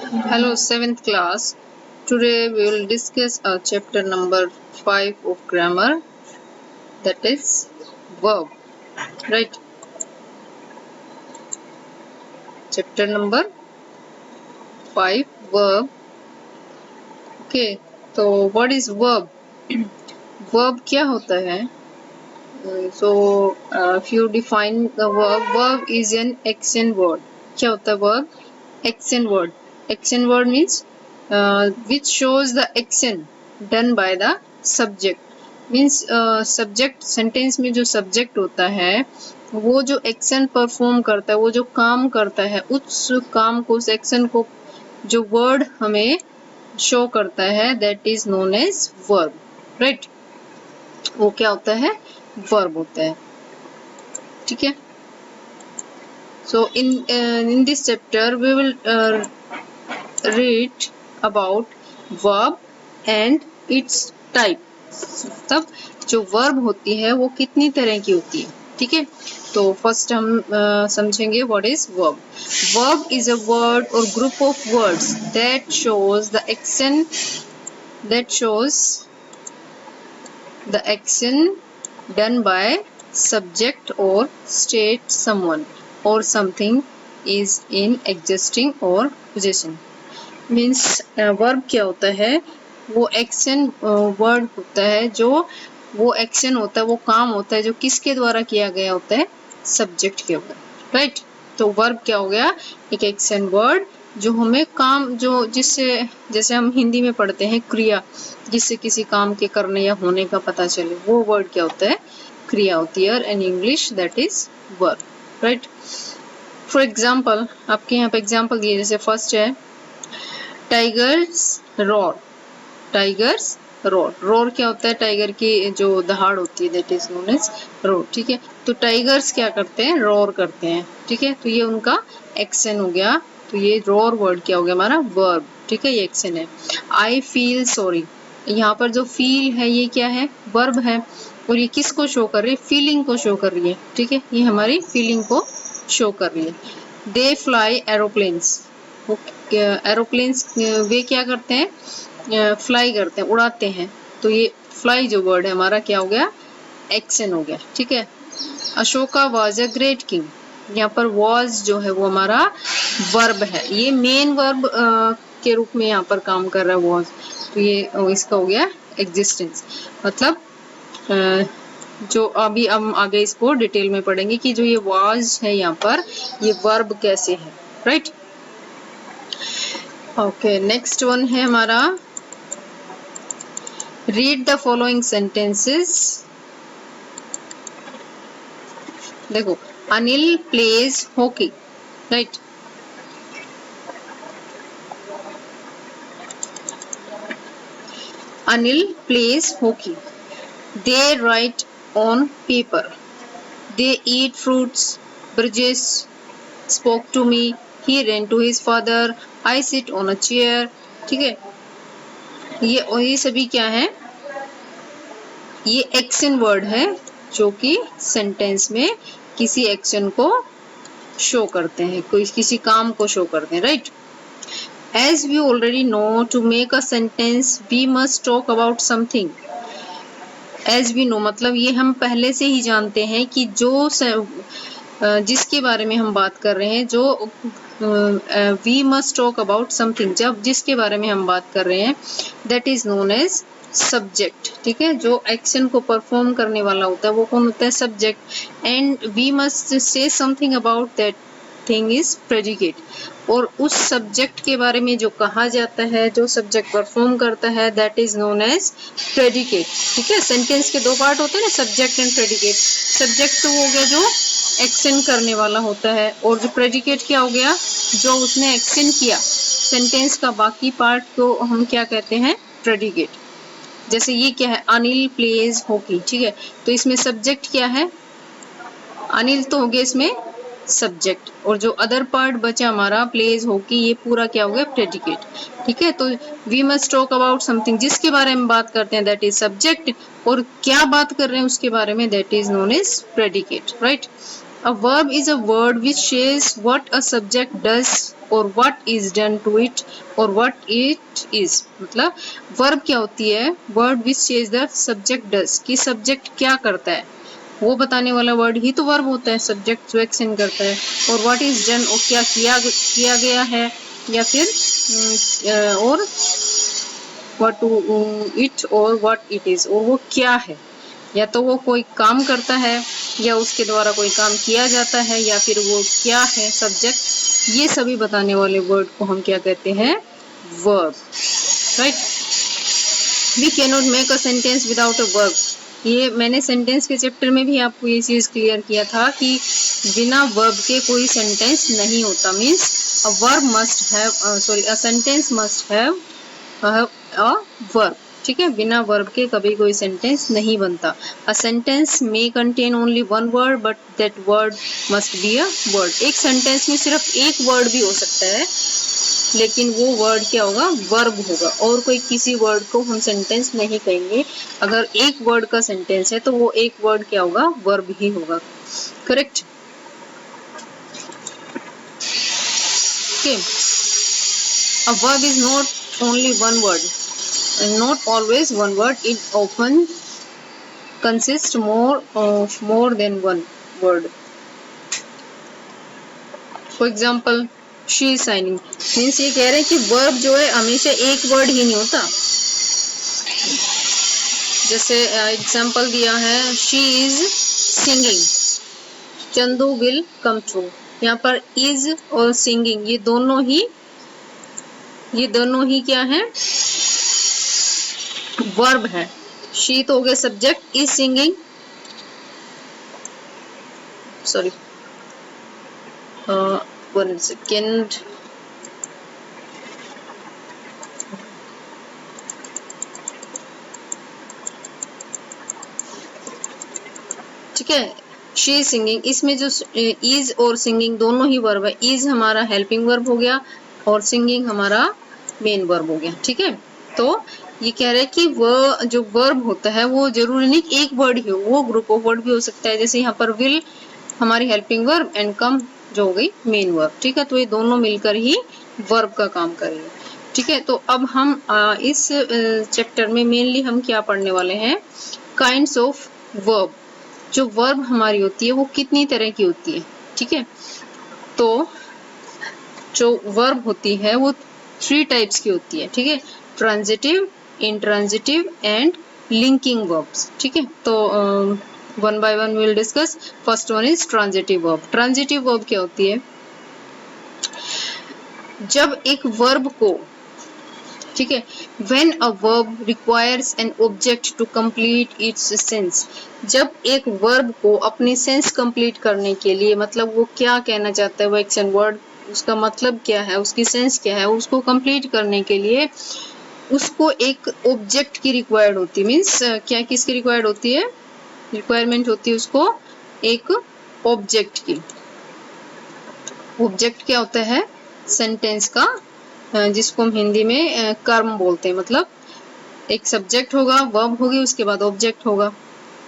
Hello, 7th class. Today we will discuss chapter number 5 of grammar, that is verb. Right? Chapter number 5 verb. Okay, so what is verb? Verb क्या होता है? If you define the verb is an action word. क्या होता है verb? Action word. Action word means which shows the action done by the subject. Means subject sentence में जो subject होता है वो जो action perform करता है, वो जो काम करता है, उस काम को, उस action को जो word हमें show करता है, that is known as verb. Right? वो क्या होता है? verb होता है. ठीक है. So in this chapter we will read about verb and its type. तब जो verb होती है वो कितनी तरह की होती है. ठीक है. तो फर्स्ट हम समझेंगे what is verb. Verb is a word or group of words that shows the action done by subject or state someone or something is in existing or possession. Means verb क्या होता है? वो action word होता है, जो वो action होता है, वो काम होता है जो किसके द्वारा किया गया होता है? subject के ऊपर. right? तो verb क्या हो गया? एक action word जो हमें काम, जो जिससे, जैसे हम हिंदी में पढ़ते हैं क्रिया, जिससे किसी काम के करने या होने का पता चले, वो वर्ड क्या होता है? क्रिया होती है. In English that is verb. Right? For example, आपके यहाँ पे एग्जाम्पल दिए, जैसे फर्स्ट है tigers roar. Tigers roar. Roar क्या होता है? टाइगर की जो दहाड़ होती है, that is known as roar. ठीक है. तो टाइगर्स क्या करते हैं? रोर करते हैं. ठीक है. तो ये उनका एक्शन हो गया. तो ये रोर वर्ड क्या हो गया? हमारा वर्ब. ठीक है. ये एक्शन है. I feel sorry. यहाँ पर जो फील है ये क्या है? वर्ब है. और ये किसको शो कर रही है? फीलिंग को शो कर रही है. ठीक है. ये हमारी फीलिंग को शो कर रही है. They fly aeroplanes. एरोप्लेन्स वे क्या करते हैं? फ्लाई करते हैं, उड़ाते हैं. तो ये फ्लाई जो वर्ड है हमारा क्या हो गया? एक्शन हो गया. ठीक है. Ashoka was a great king. यहाँ पर वॉज जो है वो हमारा वर्ब है. ये मेन वर्ब के रूप में यहाँ पर काम कर रहा है वॉज. तो ये इसका हो गया एग्जिस्टेंस. मतलब जो अभी हम आगे इसको डिटेल में पढ़ेंगे कि जो ये वॉज है यहाँ पर, ये वर्ब कैसे है. राइट? ओके. नेक्स्ट वन है हमारा रीड द फॉलोइंग सेंटेंसेस. देखो, Anil plays hockey. Right? Anil plays hockey. They write on paper. They eat fruits. Burgess spoke to me. He ran to his father. I sit on a chair. ठीक है. ये सभी क्या है? ये action word है जो कि सेंटेंस में किसी एक्शन को शो करते हैं, कोई किसी काम को शो करते हैं. Right? As we already know, to make a sentence, we must talk about something. As we know मतलब ये हम पहले से ही जानते हैं कि जो जिसके बारे में हम बात कर रहे हैं, जो we must talk about something, जब जिसके बारे में हम बात कर रहे हैं, that is known as subject. ठीक है. जो एक्शन को परफॉर्म करने वाला होता है वो कौन होता है? Subject. And we must say something about that thing is predicate. और उस सब्जेक्ट के बारे में जो कहा जाता है, जो सब्जेक्ट परफॉर्म करता है, that is known as predicate. ठीक है. सेंटेंस के दो पार्ट होते हैं ना, सब्जेक्ट एंड प्रेडिकेट. सब्जेक्ट तो हो गया जो एक्शन करने वाला होता है, और जो प्रेडिकेट क्या हो गया? जो उसने एक्शन किया. सेंटेंस का बाकी पार्ट को हम क्या कहते हैं? प्रेडिकेट. जैसे ये क्या है? Anil plays hockey. ठीक है. तो इसमें सब्जेक्ट क्या है? अनिल तो हो गया इसमें सब्जेक्ट, और जो अदर पार्ट बचा हमारा प्लेज हॉकी, ये पूरा क्या हो गया? प्रेडिकेट. ठीक है. तो we must talk about something, जिसके बारे में बात करते हैं, दैट इज सब्जेक्ट. और क्या बात कर रहे हैं उसके बारे में, that is known as predicate. Right? A verb is a word which says what a subject does or what is done to it or what it is. मतलब verb क्या होती है? Word which says the subject does, कि subject क्या करता है, वो बताने वाला वर्ड ही तो वर्ब होता है, सब्जेक्ट जो एक्शन करता है। और व्हाट इज डन, और क्या किया गया है, या फिर और व्हाट इट और व्हाट इट इज, और वो क्या है, या तो वो कोई काम करता है या उसके द्वारा कोई काम किया जाता है, या फिर वो क्या है सब्जेक्ट, ये सभी बताने वाले वर्ड को हम क्या कहते हैं? Verb, right. We can not make a sentence without a verb. ये मैंने सेंटेंस के चैप्टर में भी आपको ये चीज क्लियर किया था कि बिना वर्ब के कोई सेंटेंस नहीं होता। Means a verb must have, sorry, a sentence must have a verb. ठीक है, बिना वर्ब के कभी कोई सेंटेंस नहीं बनता। A sentence may contain only one word but that word must be a word. एक सेंटेंस में सिर्फ एक वर्ड भी हो सकता है, लेकिन वो वर्ड क्या होगा? वर्ब होगा। और कोई किसी वर्ड को हम सेंटेंस नहीं कहेंगे। अगर एक वर्ड का सेंटेंस है तो वो एक वर्ड क्या होगा? वर्ब ही होगा। Correct? Okay. A verb is not only one word, not always one word. It often consists more than one word. For example, she is signing. Means ये कह रहे हैं कि verb जो है हमेशा एक वर्ड ही नहीं होता। जैसे एग्जाम्पल दिया है, she is singing, Chandu will come true। यहाँ पर is और singing ये दोनों ही क्या है? वर्ब है। she तो हो गया subject, is singing, sorry, 1 second, ठीक है। शी इज सिंगिंग, इसमें जो इज और सिंगिंग दोनों ही वर्ब है। इज हमारा हेल्पिंग वर्ब हो गया और सिंगिंग हमारा मेन वर्ब हो गया। ठीक है, तो ये कह रहे हैं कि वो जो वर्ब होता है वो जरूरी नहीं एक वर्ड ही हो, वो ग्रुप ऑफ वर्ड भी हो सकता है। जैसे यहाँ पर विल हमारी हेल्पिंग वर्ब एंड कम जो हो गई मेन वर्ब। ठीक है, तो ये दोनों मिलकर ही वर्ब का काम करेंगे। ठीक है, तो अब हम इस चैप्टर में मेनली हम क्या पढ़ने वाले हैं? Kinds of verb. जो वर्ब हमारी होती है वो कितनी तरह की होती है। ठीक है, तो जो वर्ब होती है वो 3 टाइप्स की होती है। ठीक है, transitive, intransitive and linking verbs. ठीक है, तो one by one will discuss. First one is transitive verb. Transitive verb क्या होती है? जब एक वर्ब को, ठीक है, when a verb requires an object to complete its sense, जब एक वर्ब को अपनी सेंस कंप्लीट करने के लिए, मतलब वो क्या कहना चाहता है, वो एक्शन वर्ड उसका मतलब क्या है, उसकी सेंस क्या है, उसको कंप्लीट करने के लिए उसको एक ऑब्जेक्ट की रिक्वायर्ड होती है। मीन्स क्या किसकी रिक्वायर्ड होती है? रिक्वायरमेंट होती है उसको एक ऑब्जेक्ट की। ऑब्जेक्ट क्या होता है? सेंटेंस का, जिसको हम हिंदी में कर्म बोलते हैं। मतलब एक सब्जेक्ट होगा, वर्ब होगी, उसके बाद ऑब्जेक्ट होगा।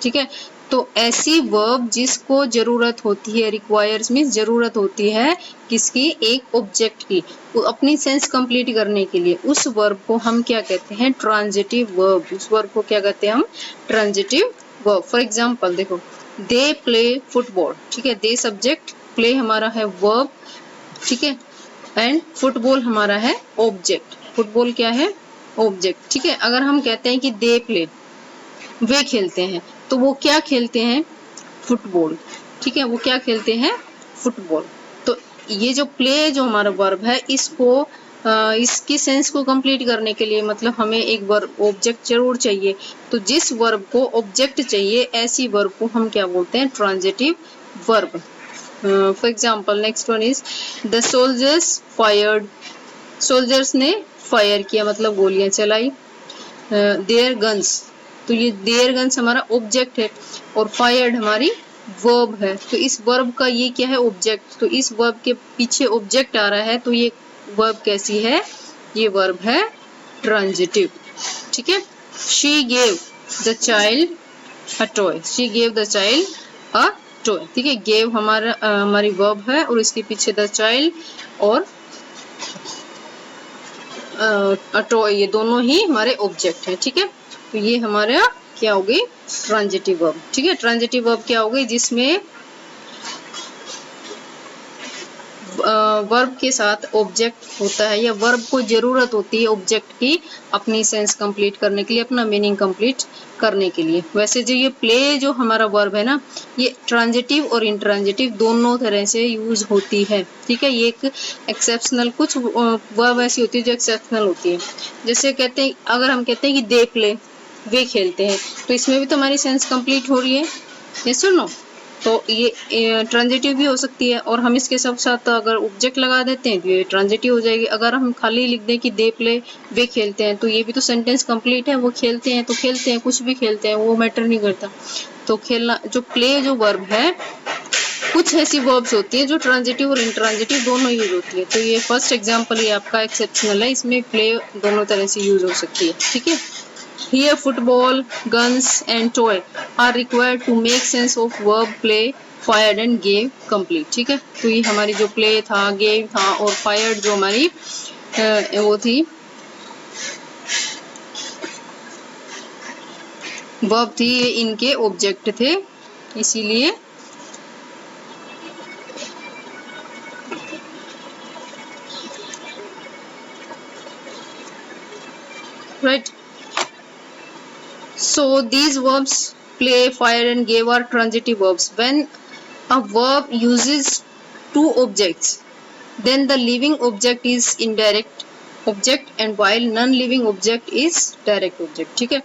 ठीक है, तो ऐसी वर्ब जिसको जरूरत होती है, रिक्वायर्स मीन्स जरूरत होती है किसकी? एक ऑब्जेक्ट की, वो अपनी सेंस कंप्लीट करने के लिए, उस वर्ब को हम क्या कहते हैं? Transitive verb. उस वर्ब को क्या कहते हैं हम? Transitive verb. फॉर एग्जाम्पल देखो, दे प्ले फुटबॉल। ठीक है, दे सब्जेक्ट, प्ले हमारा है वर्ब। ठीक है, एंड फुटबॉल हमारा है ऑब्जेक्ट। फुटबॉल क्या है? ऑब्जेक्ट। ठीक है, अगर हम कहते हैं कि दे प्ले, वे खेलते हैं, तो वो क्या खेलते हैं? फुटबॉल। ठीक है, वो क्या खेलते हैं? फुटबॉल। तो ये जो प्ले जो हमारा वर्ब है, इसको इसकी सेंस को कंप्लीट करने के लिए मतलब हमें एक वर्ब ऑब्जेक्ट जरूर चाहिए। तो जिस वर्ब को ऑब्जेक्ट चाहिए, ऐसी वर्ब को हम क्या बोलते हैं? Transitive verb. For example next one is the soldiers fired. Soldiers ने फायर किया मतलब गोलियां चलाई। देयर गन्स, तो ये देयर गन्स हमारा ऑब्जेक्ट है और फायर्ड हमारी वर्ब है। तो इस वर्ब का ये क्या है? ऑब्जेक्ट। तो इस वर्ब के पीछे ऑब्जेक्ट आ रहा है, तो ये वर्ब कैसी है? ये वर्ब है ट्रांजिटिव। ठीक है, she gave the child a toy. She gave the child a toy, ठीक है। गेव हमारी वर्ब है और इसके पीछे द चाइल्ड और टॉय, ये दोनों ही हमारे ऑब्जेक्ट है, ठीक है। तो ये हमारा क्या हो गई, ट्रांजिटिव वर्ब, ठीक है। ट्रांजिटिव वर्ब क्या हो गई, जिसमें वर्ब के साथ ऑब्जेक्ट होता है या वर्ब को जरूरत होती है ऑब्जेक्ट की अपनी सेंस कंप्लीट करने के लिए, अपना मीनिंग कंप्लीट करने के लिए। वैसे जो ये प्ले जो हमारा वर्ब है ना, ये ट्रांजिटिव और इंट्रांजिटिव दोनों तरह से यूज होती है, ठीक है। ये एक एक्सेप्शनल, कुछ वर्ब ऐसी होती है जो एक्सेप्शनल होती है। जैसे कहते हैं, अगर हम कहते हैं कि दे प्ले, वे खेलते हैं, तो इसमें भी तो हमारी सेंस कंप्लीट हो रही है, यस और नो। तो ये ट्रांजिटिव भी हो सकती है, और हम इसके साथ साथ अगर ऑब्जेक्ट लगा देते हैं तो ये ट्रांजिटिव हो जाएगी। अगर हम खाली लिख दें कि दे प्ले, वे खेलते हैं, तो ये भी तो सेंटेंस कंप्लीट है। वो खेलते हैं तो खेलते हैं, कुछ भी खेलते हैं, वो मैटर नहीं करता। तो खेलना, जो प्ले जो वर्ब है, कुछ ऐसी वर्ब्स होती है जो ट्रांजिटिव और इंट्रांजिटिव दोनों यूज होती है। तो ये फर्स्ट एग्जाम्पल ये आपका एक्सेप्शनल है, इसमें प्ले दोनों तरह से यूज हो सकती है, ठीक है। Here football, guns and toy are required to make sense of verb play, fired and gave complete, ठीक है। तो ये हमारी जो play था, gave था और fired जो हमारी वो थी verb थी, ये इनके ऑब्जेक्ट थे, इसीलिए right. So these verbs play, fire and gave are transitive verbs. When a verb uses two objects, then the living object is indirect object and while non-living object is direct object, ठीक है।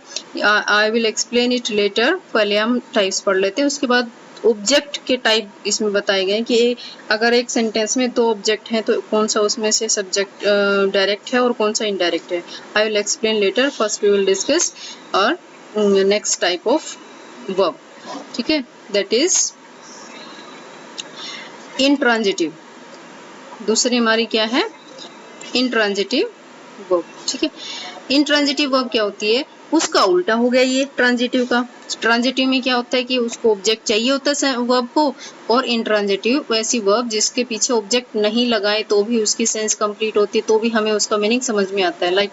I will explain it later, पहले हम types पढ़ लेते हैं, उसके बाद object के टाइप इसमें बताए गए कि अगर एक सेंटेंस में दो ऑब्जेक्ट हैं तो कौन सा उसमें से सब्जेक्ट डायरेक्ट है और कौन सा इनडायरेक्ट है। I will explain later, first we will discuss और नेक्स्ट टाइप ऑफ वर्ब, ठीक है, दैट इज इंट्रांजिटिव। दूसरी हमारी क्या है, इंट्रांजिटिव वर्ब, ठीक है। इंट्रांजिटिव वर्ब क्या होती है, उसका उल्टा हो गया ये ट्रांजिटिव का। ट्रांजिटिव में क्या होता है कि उसको ऑब्जेक्ट चाहिए होता है वर्ब को, और इंट्रांजिटिव वैसी वर्ब जिसके पीछे ऑब्जेक्ट नहीं लगाए तो भी उसकी सेंस कंप्लीट होती है, तो भी हमें उसका मीनिंग समझ में आता है। Like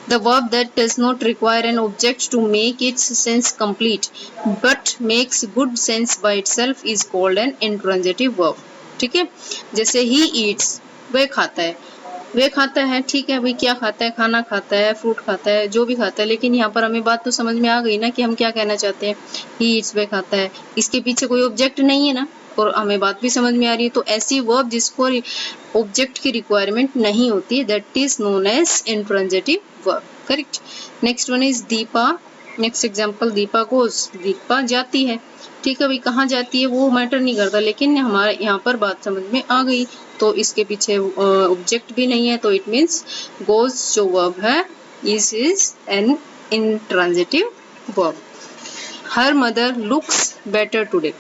the verb that does not require an object to make its sense complete but makes good sense by itself is called an intransitive verb, ठीक है। जैसे ही ईट्स, वह खाता है, वे खाता है, ठीक है भाई, क्या खाता है, खाना खाता है, फ्रूट खाता है, जो भी खाता है, लेकिन यहाँ पर हमें बात तो समझ में आ गई ना कि हम क्या कहना चाहते हैं। ही ईट्स, वे खाता है, इसके पीछे कोई ऑब्जेक्ट नहीं है ना, और हमें बात भी समझ में आ रही है। तो ऐसी वर्ब जिसको ऑब्जेक्ट की रिक्वायरमेंट नहीं होती है, that is known as intransitive verb, correct. Next one is Deepa. Next example, Deepa goes, Deepa जाती है, ठीक है भाई, कहाँ जाती है वो मैटर नहीं करता, लेकिन हमारे यहाँ पर बात समझ में आ गई। तो इसके पीछे ऑब्जेक्ट भी नहीं है, तो इट मीन्स गोज जो वर्ब है is an intransitive verb. Her mother looks better today,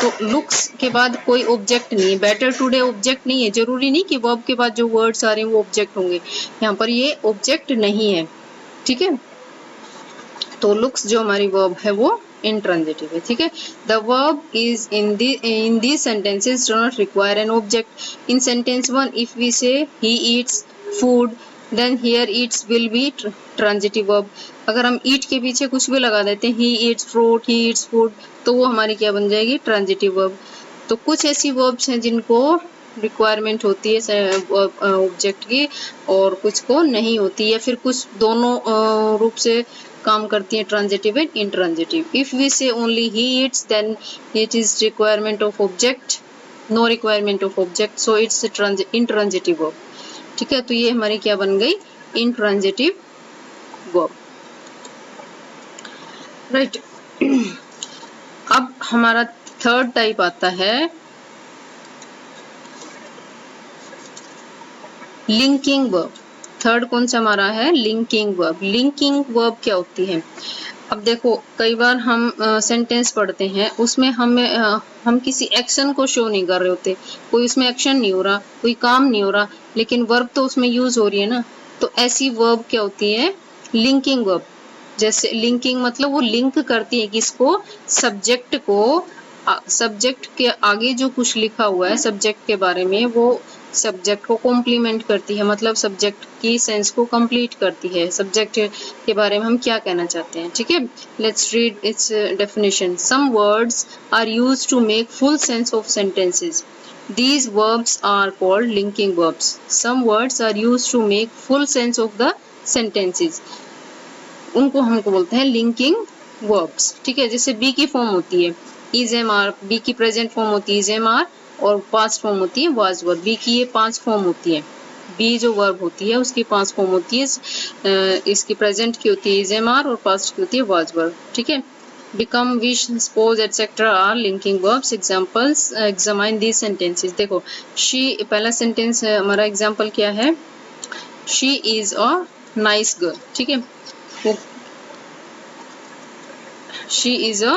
तो लुक्स के बाद कोई ऑब्जेक्ट नहीं है, बेटर टुडे ऑब्जेक्ट नहीं है, जरूरी नहीं कि वर्ब के बाद जो वर्ड्स आ रहे हैं वो ऑब्जेक्ट होंगे, यहाँ पर ये ऑब्जेक्ट नहीं है, ठीक है। तो लुक्स जो हमारी वर्ब है वो intransitive है, ठीक है। The verb is in these sentences do not require an object. In sentence 1 if we say he eats food, then here eats will be transitive verb. अगर हम eat के पीछे कुछ भी लगा देते हैं, he eats fruit, he eats food, तो वो हमारी क्या बन जाएगी, transitive verb। तो कुछ ऐसी verbs हैं जिनको रिक्वायरमेंट होती है ऑब्जेक्ट की और कुछ को नहीं होती, या फिर कुछ दोनों रूप से काम करती है, transitive and intransitive. If we say only he eats then it is requirement of object, no requirement of object, so it's intransitive verb, ठीक है। तो ये हमारी क्या बन गई, इंट्रांजिटिव वर्ब, राइट। अब हमारा थर्ड टाइप आता है लिंकिंग वर्ब। थर्ड कौन सा हमारा है, लिंकिंग वर्ब। लिंकिंग वर्ब क्या होती है, अब देखो कई बार हम सेंटेंस पढ़ते हैं, उसमें हम किसी एक्शन को शो नहीं कर रहे होते, कोई उसमें एक्शन नहीं हो रहा, कोई काम नहीं हो रहा, लेकिन वर्ब तो उसमें यूज हो रही है ना, तो ऐसी वर्ब क्या होती है, लिंकिंग वर्ब। जैसे लिंकिंग मतलब वो लिंक करती है किसको, सब्जेक्ट को सब्जेक्ट के आगे जो कुछ लिखा हुआ है सब्जेक्ट के बारे में, वो सब्जेक्ट को कॉम्प्लीमेंट करती है, मतलब सब्जेक्ट की सेंस को कंप्लीट करती है। सब्जेक्ट के बारे में हम क्या कहना चाहते हैं, ठीक है। Let's read its definition. Some words are used to make full sense of sentences. These verbs are called linking verbs. Some words are used to make full sense of the sentences. उनको हमको बोलते हैं linking verbs, ठीक है। जैसे B की form होती है इज एम आर, बी की प्रेजेंट फॉर्म होती है इज एम आर, और पास्ट फॉर्म होती है वाज वर। बी की ये 5 फॉर्म होती है। बी जो वर्ब होती है उसकी 5 फॉर्म होती है। इसकी प्रेजेंट की होती है इज एम आर और पास्ट की होती है वाज वर, ठीक है। become, wish, suppose, etc. are linking verbs. Examples, examine these sentences. देखो she, पहला सेंटेंस हमारा एग्जाम्पल क्या है, she is a nice girl, ठीक है। वो she is a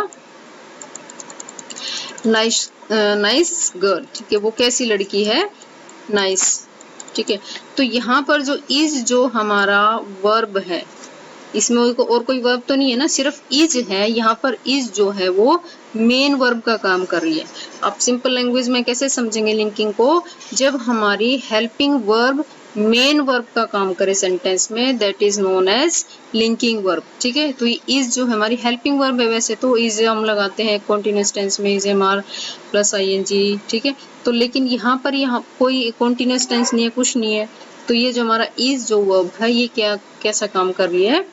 nice girl, ठीक है। वो कैसी लड़की है, nice, ठीक है। तो यहाँ पर जो is जो हमारा वर्ब है, इसमें और कोई वर्ब तो नहीं है ना, सिर्फ इज है। यहाँ पर इज जो है वो मेन वर्ब का काम कर रही है। अब सिंपल लैंग्वेज में कैसे समझेंगे लिंकिंग को, जब हमारी हेल्पिंग वर्ब मेन वर्ब का काम करे सेंटेंस में, that is known as linking verb, ठीक है। तो इज जो हमारी हेल्पिंग वर्ब है, वैसे तो इज हम लगाते हैं कॉन्टिन्यूअस टेंस में is am are plus ING, ठीक है। तो लेकिन यहाँ पर यहाँ कोई कॉन्टिन्यूअस टेंस नहीं है, कुछ नहीं है। तो ये जो हमारा इज जो वर्ब है ये क्या कैसा काम कर रही है,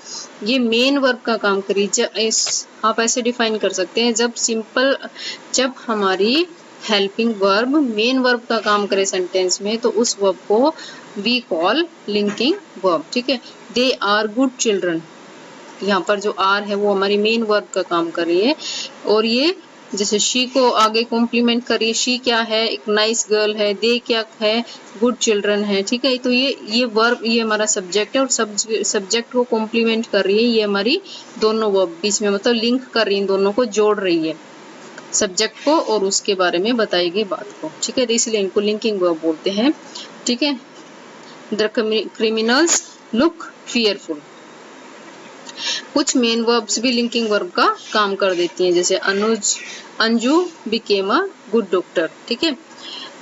ये मेन वर्ब का काम कर रही है। आप ऐसे डिफाइन कर सकते हैं, जब हमारी हेल्पिंग वर्ब मेन वर्ब का काम करे सेंटेंस में, तो उस वर्ब को वी कॉल लिंकिंग वर्ब, ठीक है। दे आर गुड चिल्ड्रन, यहाँ पर जो आर है वो हमारी मेन वर्ब का काम कर रही है। और ये जैसे शी को आगे कॉम्प्लीमेंट करिए, शी क्या है, एक नाइस गर्ल है, दे क्या है, गुड चिल्ड्रन है, ठीक है। तो ये वर्ब, ये हमारा सब्जेक्ट है और सब्जेक्ट को कॉम्प्लीमेंट कर रही है, ये हमारी दोनों वर्ब बीच में मतलब लिंक कर रही है, दोनों को जोड़ रही है, सब्जेक्ट को और उसके बारे में बताई गई बात को, ठीक है। तो इसलिए इनको लिंकिंग वर्ब बोलते हैं, ठीक है। द क्रिमिनल्स लुक फियरफुल, कुछ मेन वर्ब्स भी लिंकिंग वर्ब का काम कर देती हैं, जैसे Anju became a good doctor, ठीक है।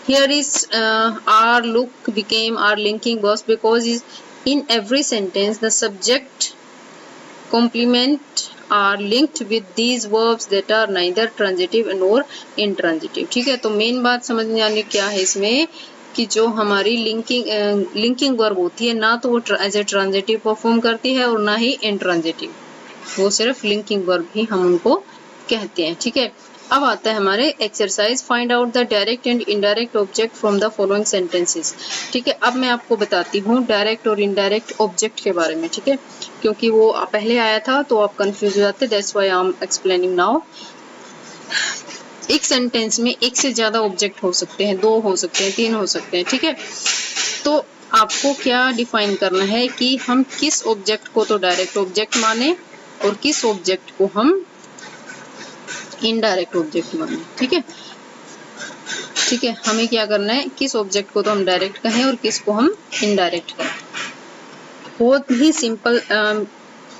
Here is are, look, became are linking verbs because in every sentence the subject complement are linked with these verbs that are neither transitive nor intransitive, ठीक है। तो मेन बात समझने आने क्या है इसमें कि जो हमारी लिंकिंग वर्ब होती है ना तो वो एज ए ट्रांजिटिव परफॉर्म करती है और ना ही इंट्रांजिटिव, वो सिर्फ लिंकिंग वर्ब ही हम उनको कहते हैं, ठीक है। अब आता है हमारे exercise, find out the direct and indirect object from the following sentences, ठीक है। अब मैं आपको बताती हूँ डायरेक्ट और इनडायरेक्ट ऑब्जेक्ट के बारे में, ठीक है, क्योंकि वो पहले आया था तो आप कंफ्यूज हो जाते, that's why I am explaining now. एक सेंटेंस में एक से ज्यादा ऑब्जेक्ट हो सकते हैं, 2 हो सकते हैं, 3 हो सकते हैं, ठीक है। तो आपको क्या डिफाइन करना है कि हम किस ऑब्जेक्ट को तो डायरेक्ट ऑब्जेक्ट माने और किस ऑब्जेक्ट को हम इनडायरेक्ट ऑब्जेक्ट माने, ठीक है। ठीक है, हमें क्या करना है, किस ऑब्जेक्ट को तो हम डायरेक्ट कहें और किस को हम इनडायरेक्ट कहें। बहुत ही सिंपल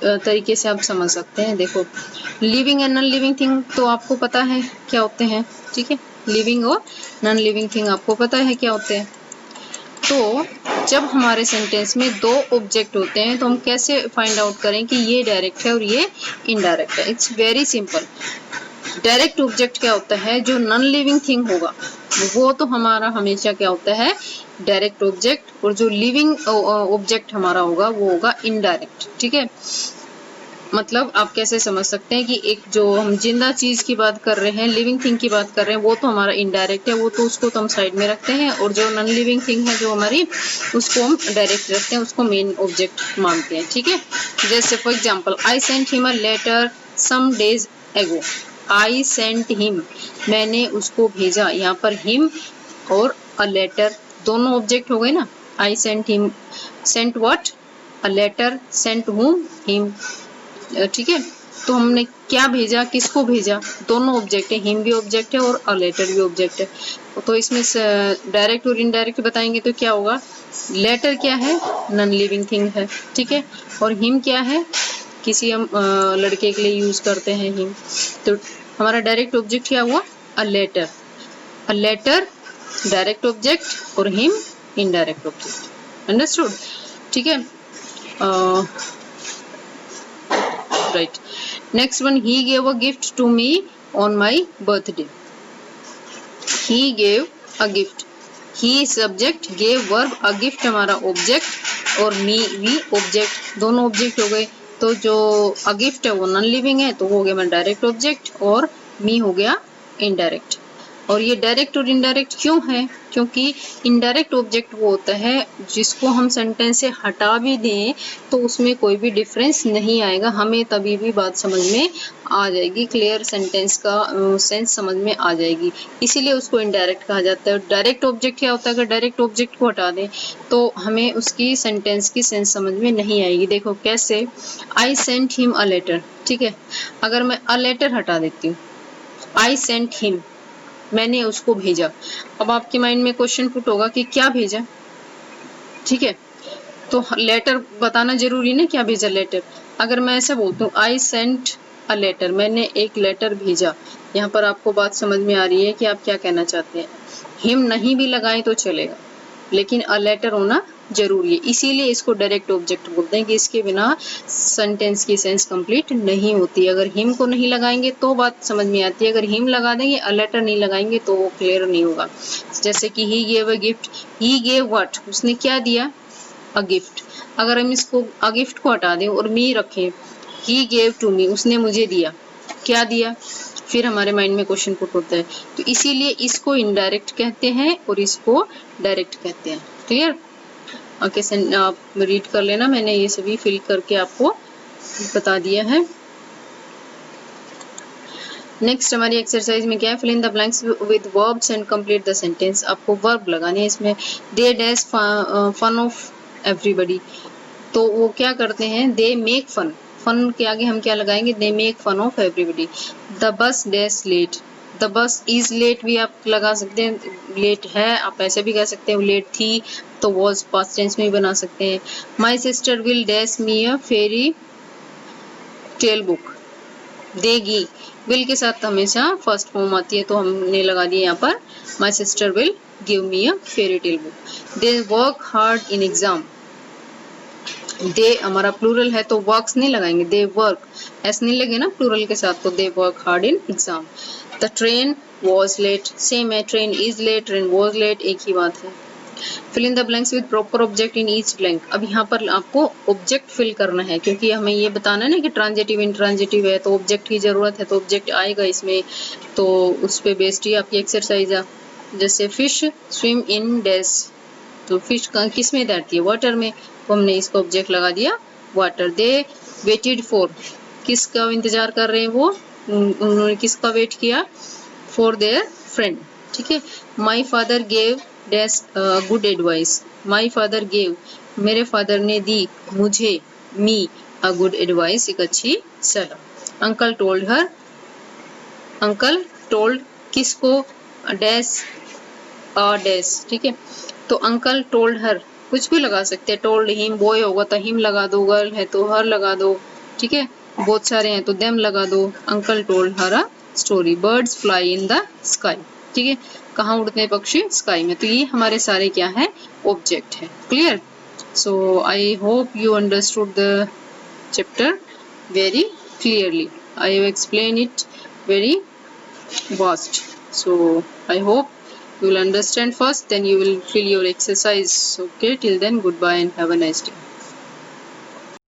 तरीके से आप समझ सकते हैं। देखो, living and non living thing तो आपको पता है क्या होते हैं, ठीक है। लिविंग और नॉन लिविंग थिंग आपको पता है क्या होते हैं। तो जब हमारे सेंटेंस में 2 ऑब्जेक्ट होते हैं तो हम कैसे फाइंड आउट करें कि ये डायरेक्ट है और ये इनडायरेक्ट है। It's very simple. Direct object क्या होता है, जो नॉन लिविंग थिंग होगा वो तो हमारा हमेशा क्या होता है, डायरेक्ट ऑब्जेक्ट, और जो लिविंग ऑब्जेक्ट हमारा होगा वो होगा इनडायरेक्ट, ठीक है। मतलब आप कैसे समझ सकते हैं कि एक जो हम जिंदा चीज की बात कर रहे हैं, लिविंग थिंग की बात कर रहे हैं, वो तो हमारा इनडायरेक्ट है, वो तो उसको तो हम साइड में रखते हैं, और जो नॉन लिविंग थिंग है जो हमारी, उसको हम डायरेक्ट रखते हैं, उसको मेन ऑब्जेक्ट मानते हैं, ठीक है। जैसे for example, I sent him a letter some days ago. I sent him, मैंने उसको भेजा, यहाँ पर हिम और अ लेटर दोनों ऑब्जेक्ट हो गए ना। I sent him, sent what, a letter, sent whom, him, ठीक है। तो हमने क्या भेजा, किसको भेजा, दोनों ऑब्जेक्ट है, हिम भी ऑब्जेक्ट है और अ लेटर भी ऑब्जेक्ट है। तो इसमें डायरेक्ट और इनडायरेक्ट बताएंगे तो क्या होगा, लेटर क्या है, नॉन लिविंग थिंग है, ठीक है, और हिम क्या है, किसी हम लड़के के लिए यूज करते हैं हिम। तो हमारा डायरेक्ट ऑब्जेक्ट क्या हुआ, a letter. A letter direct object और him indirect object. Understood? ठीक है. Right. Next one, he gave a gift to me on my birthday. He gave a gift. He subject, gave verb, a gift हमारा object और me we object. दोनों object हो गए. तो जो a gift है वो नॉन लिविंग है तो वो हो गया मेरा डायरेक्ट ऑब्जेक्ट और me हो गया इनडायरेक्ट. और ये डायरेक्ट और इनडायरेक्ट क्यों है? क्योंकि इनडायरेक्ट ऑब्जेक्ट वो होता है जिसको हम सेंटेंस से हटा भी दें तो उसमें कोई भी डिफरेंस नहीं आएगा, हमें तभी भी बात समझ में आ जाएगी, क्लियर सेंटेंस का सेंस समझ में आ जाएगी, इसीलिए उसको इनडायरेक्ट कहा जाता है. डायरेक्ट ऑब्जेक्ट क्या होता है? अगर डायरेक्ट ऑब्जेक्ट को हटा दें तो हमें उसकी सेंटेंस की सेंस समझ में नहीं आएगी. देखो कैसे, I sent him a letter. ठीक है, अगर मैं अ लेटर हटा देती हूँ, आई सेंट हिम, मैंने उसको भेजा. अब आपके माइंड में क्वेश्चन पुट होगा कि क्या भेजा. ठीक है, तो लेटर बताना जरूरी ना, क्या भेजा लेटर. अगर मैं ऐसा बोलता हूँ आई सेंट अ लेटर, मैंने एक लेटर भेजा, यहाँ पर आपको बात समझ में आ रही है कि आप क्या कहना चाहते हैं. हिम नहीं भी लगाएं तो चलेगा, लेकिन अ लेटर होना जरूरी है, इसीलिए इसको डायरेक्ट ऑब्जेक्ट बोलते हैं कि इसके बिना सेंटेंस की सेंस कंप्लीट नहीं होती. अगर हिम को नहीं लगाएंगे तो बात समझ में आती है, अगर हिम लगा देंगे, अ लेटर नहीं लगाएंगे तो वो क्लियर नहीं होगा. जैसे कि he gave a gift, he gave what, उसने क्या दिया, अ गिफ्ट. अगर हम इसको अ गिफ्ट को हटा दें और मी रखें, ही गेव टू मी, उसने मुझे दिया, क्या दिया, फिर हमारे माइंड में क्वेश्चन पुट होता है. तो इसीलिए इसको इनडायरेक्ट कहते हैं और इसको डायरेक्ट कहते हैं. क्लियर? ओके, आप रीड कर लेना, मैंने ये सभी फिल करके आपको बता दिया है. नेक्स्ट हमारी एक्सरसाइज में क्या है, fill in the blanks with verbs and complete the sentence. आपको वर्ब लगाने हैं इसमें. They dash fun of everybody, तो वो क्या करते हैं, दे मेक फन, फन के आगे हम क्या लगाएंगे, they make fun of everybody. The bus dash late, the bus is late भी आप लगा सकते हैं, लेट है आप ऐसे भी कह सकते हैं, लेट थी तो वॉज पास्ट टेंस में भी बना सकते हैं. माई sister will dash me a fairy tale book, देगी, विल के साथ हमेशा फर्स्ट फॉर्म आती है तो हमने लगा दिया यहाँ पर my sister will give me a fairy tale book. They work hard in exam, they हमारा प्लूरल है तो वर्क्स नहीं लगाएंगे, दे वर्क, ऐसे नहीं लगे ना प्लूरल के साथ, तो they work hard in exam. The train was late, same है, train is late, train was late, एक ही बात है. Fill in the blanks with proper object in each blank. अब यहाँ पर आपको ऑब्जेक्ट फिल करना है क्योंकि हमें ये बताना है ना कि ट्रांजिटिव इंट्रांजिटिव है तो ऑब्जेक्ट की जरूरत है, तो ऑब्जेक्ट आएगा इसमें, तो उस पे बेस्ड ही आपकी एक्सरसाइज है. जैसे फिश स्विम इन डैश, तो फिश किस में तैरती है, वाटर में, तो हमने इसको ऑब्जेक्ट लगा दिया वाटर. दे वेटेड फॉर, किसका इंतजार कर रहे हैं वो, उन्होंने किसका वेट किया, फॉर देयर फ्रेंड. ठीक है. My father gave dash good advice, my father gave, मेरे फादर ने दी मुझे, मी अ गुड एडवाइस, एक अच्छी सलाह. Uncle told her, uncle told किसको, डैश अ डैश. ठीक है, तो अंकल टोल्ड हर, कुछ भी लगा सकते हैं, टोल्ड हिम, बॉय होगा तो हिम लगा दो, गर्ल है तो हर लगा दो. ठीक है, बहुत सारे हैं तो देम लगा दो. Uncle told her a story. Birds fly in the sky. ठीक है, कहाँ उड़ते हैं पक्षी, स्काई में. तो ये हमारे सारे क्या है, ऑब्जेक्ट है. Clear? So I hope you understood the chapter very clearly. I have explained it very vast. So I hope you will understand first, then you will fill your exercise. Okay, till then, goodbye and have a nice day.